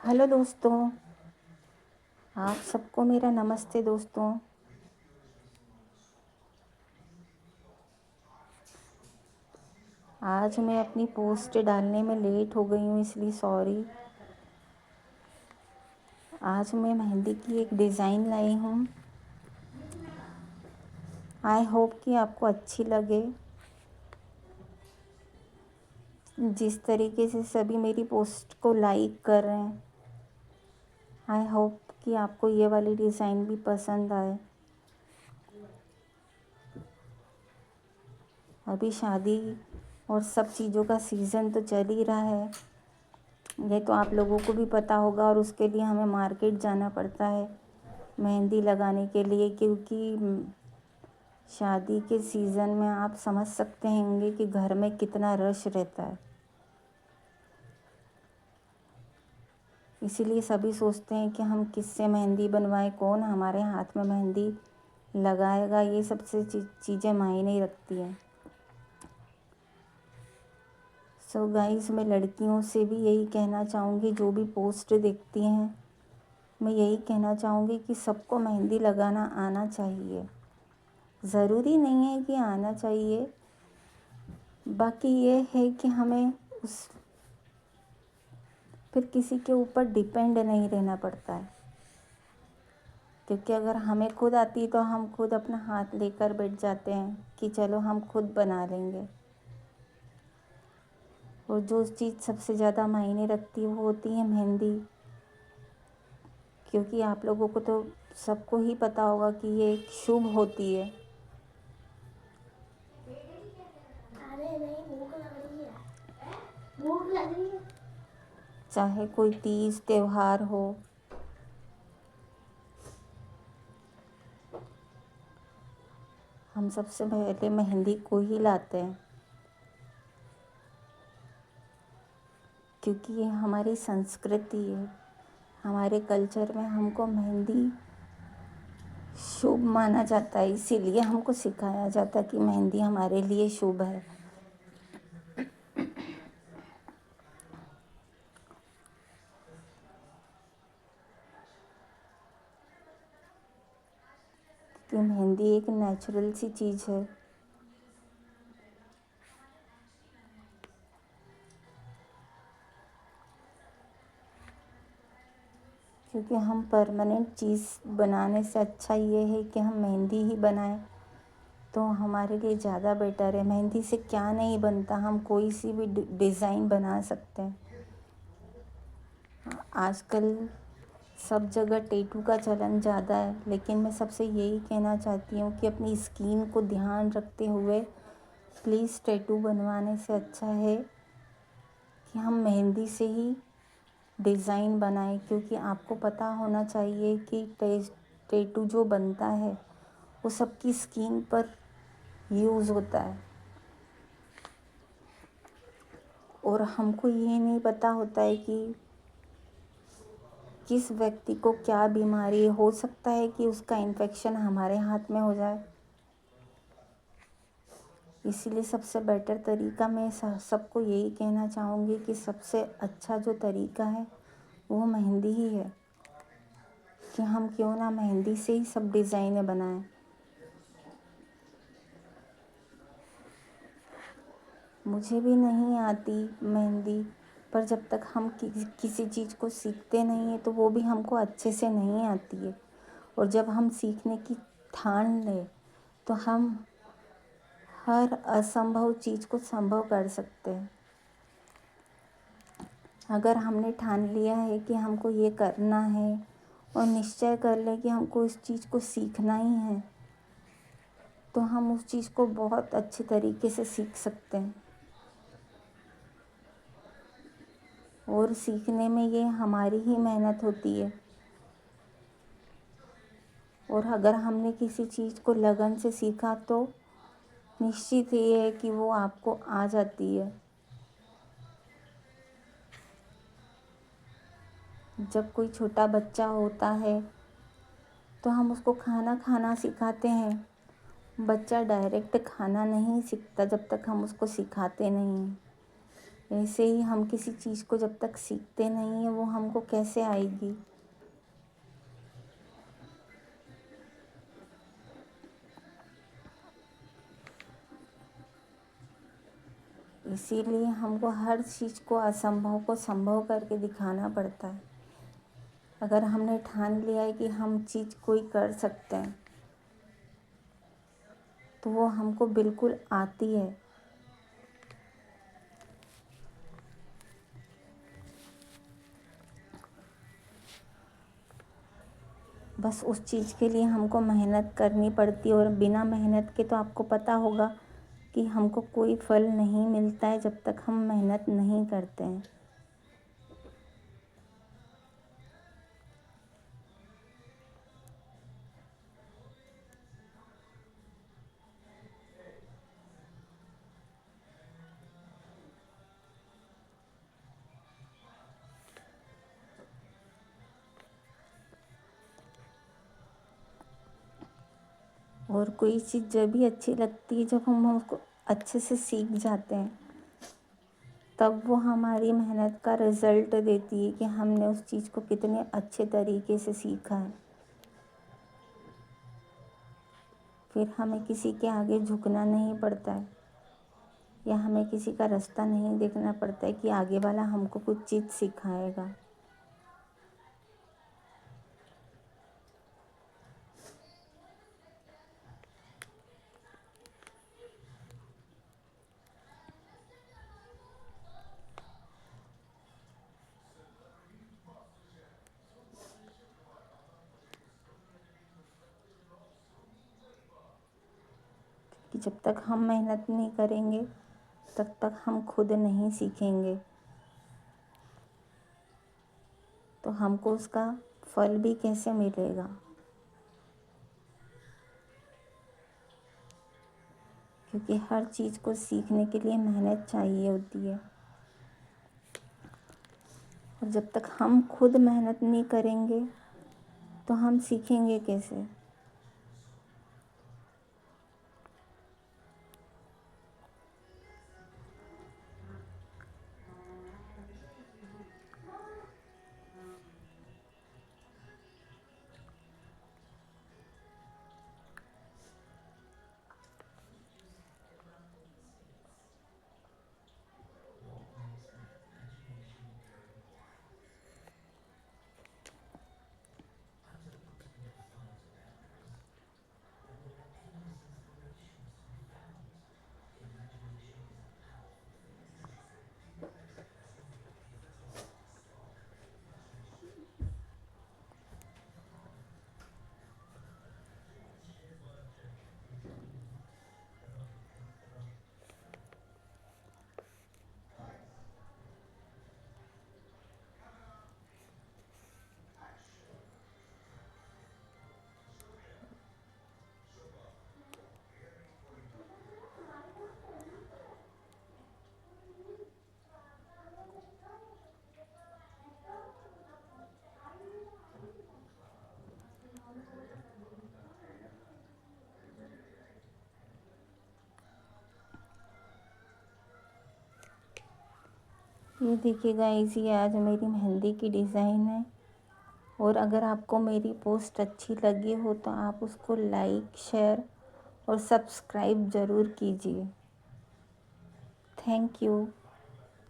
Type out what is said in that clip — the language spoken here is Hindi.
हेलो दोस्तों, आप सबको मेरा नमस्ते दोस्तों। आज मैं अपनी पोस्ट डालने में लेट हो गई हूँ, इसलिए सॉरी। आज मैं मेहंदी की एक डिज़ाइन लाई हूँ। आई होप कि आपको अच्छी लगे। जिस तरीके से सभी मेरी पोस्ट को लाइक कर रहे हैं, आई होप कि आपको ये वाली डिज़ाइन भी पसंद आए। अभी शादी और सब चीज़ों का सीज़न तो चल ही रहा है, ये तो आप लोगों को भी पता होगा। और उसके लिए हमें मार्केट जाना पड़ता है मेहंदी लगाने के लिए, क्योंकि शादी के सीज़न में आप समझ सकते होंगे कि घर में कितना रश रहता है। इसीलिए सभी सोचते हैं कि हम किससे मेहंदी बनवाएं, कौन हमारे हाथ में मेहंदी लगाएगा। ये सबसे चीज़ें मायने रखती हैं। सो गाइस, मैं लड़कियों से भी यही कहना चाहूँगी, जो भी पोस्ट देखती हैं, मैं यही कहना चाहूँगी कि सबको मेहंदी लगाना आना चाहिए। ज़रूरी नहीं है कि आना चाहिए, बाकी ये है कि हमें फिर किसी के ऊपर डिपेंड नहीं रहना पड़ता है। क्योंकि अगर हमें खुद आती तो हम खुद अपना हाथ लेकर बैठ जाते हैं कि चलो हम खुद बना लेंगे। और जो चीज़ सबसे ज़्यादा मायने रखती है वो होती है मेहंदी। क्योंकि आप लोगों को तो सबको ही पता होगा कि ये एक शुभ होती है। चाहे कोई तीज त्योहार हो, हम सबसे पहले मेहंदी को ही लाते हैं, क्योंकि ये हमारी संस्कृति है। हमारे कल्चर में हमको मेहंदी शुभ माना जाता है, इसीलिए हमको सिखाया जाता है कि मेहंदी हमारे लिए शुभ है। कि मेहंदी एक नेचुरल सी चीज़ है। क्योंकि हम परमानेंट चीज़ बनाने से अच्छा ये है कि हम मेहंदी ही बनाएं, तो हमारे लिए ज़्यादा बेटर है। मेहंदी से क्या नहीं बनता, हम कोई सी भी डिज़ाइन बना सकते हैं। आजकल सब जगह टैटू का चलन ज़्यादा है, लेकिन मैं सबसे यही कहना चाहती हूँ कि अपनी स्किन को ध्यान रखते हुए प्लीज़ टैटू बनवाने से अच्छा है कि हम मेहंदी से ही डिज़ाइन बनाएं। क्योंकि आपको पता होना चाहिए कि टैटू जो बनता है वो सबकी स्किन पर यूज़ होता है, और हमको ये नहीं पता होता है कि किस व्यक्ति को क्या बीमारी हो सकता है कि उसका इन्फेक्शन हमारे हाथ में हो जाए। इसीलिए सबसे बेटर तरीका मैं सबको यही कहना चाहूँगी कि सबसे अच्छा जो तरीका है वो मेहंदी ही है, कि हम क्यों ना मेहंदी से ही सब डिज़ाइनें बनाएं। मुझे भी नहीं आती मेहंदी, पर जब तक हम किसी चीज़ को सीखते नहीं हैं तो वो भी हमको अच्छे से नहीं आती है। और जब हम सीखने की ठान लें तो हम हर असंभव चीज़ को संभव कर सकते हैं। अगर हमने ठान लिया है कि हमको ये करना है और निश्चय कर ले कि हमको इस चीज़ को सीखना ही है, तो हम उस चीज़ को बहुत अच्छे तरीके से सीख सकते हैं। और सीखने में ये हमारी ही मेहनत होती है। और अगर हमने किसी चीज़ को लगन से सीखा तो निश्चित ये है कि वो आपको आ जाती है। जब कोई छोटा बच्चा होता है तो हम उसको खाना खाना सिखाते हैं। बच्चा डायरेक्ट खाना नहीं सीखता जब तक हम उसको सिखाते नहीं हैं। ऐसे ही हम किसी चीज़ को जब तक सीखते नहीं हैं वो हमको कैसे आएगी। इसीलिए हमको हर चीज़ को, असंभव को संभव करके दिखाना पड़ता है। अगर हमने ठान लिया है कि हम चीज़ कोई कर सकते हैं तो वो हमको बिल्कुल आती है। बस उस चीज़ के लिए हमको मेहनत करनी पड़ती है, और बिना मेहनत के तो आपको पता होगा कि हमको कोई फल नहीं मिलता है जब तक हम मेहनत नहीं करते हैं। और कोई चीज़ जब भी अच्छी लगती है जब हम उसको अच्छे से सीख जाते हैं, तब वो हमारी मेहनत का रिज़ल्ट देती है कि हमने उस चीज़ को कितने अच्छे तरीके से सीखा है। फिर हमें किसी के आगे झुकना नहीं पड़ता है, या हमें किसी का रास्ता नहीं देखना पड़ता है कि आगे वाला हमको कुछ चीज़ सिखाएगा। कि जब तक हम मेहनत नहीं करेंगे तब तक हम खुद नहीं सीखेंगे, तो हमको उसका फल भी कैसे मिलेगा। क्योंकि हर चीज़ को सीखने के लिए मेहनत चाहिए होती है, और जब तक हम खुद मेहनत नहीं करेंगे तो हम सीखेंगे कैसे। ये देखिए गाइस, ये आज मेरी मेहंदी की डिज़ाइन है। और अगर आपको मेरी पोस्ट अच्छी लगी हो तो आप उसको लाइक, शेयर और सब्सक्राइब ज़रूर कीजिए। Thank you.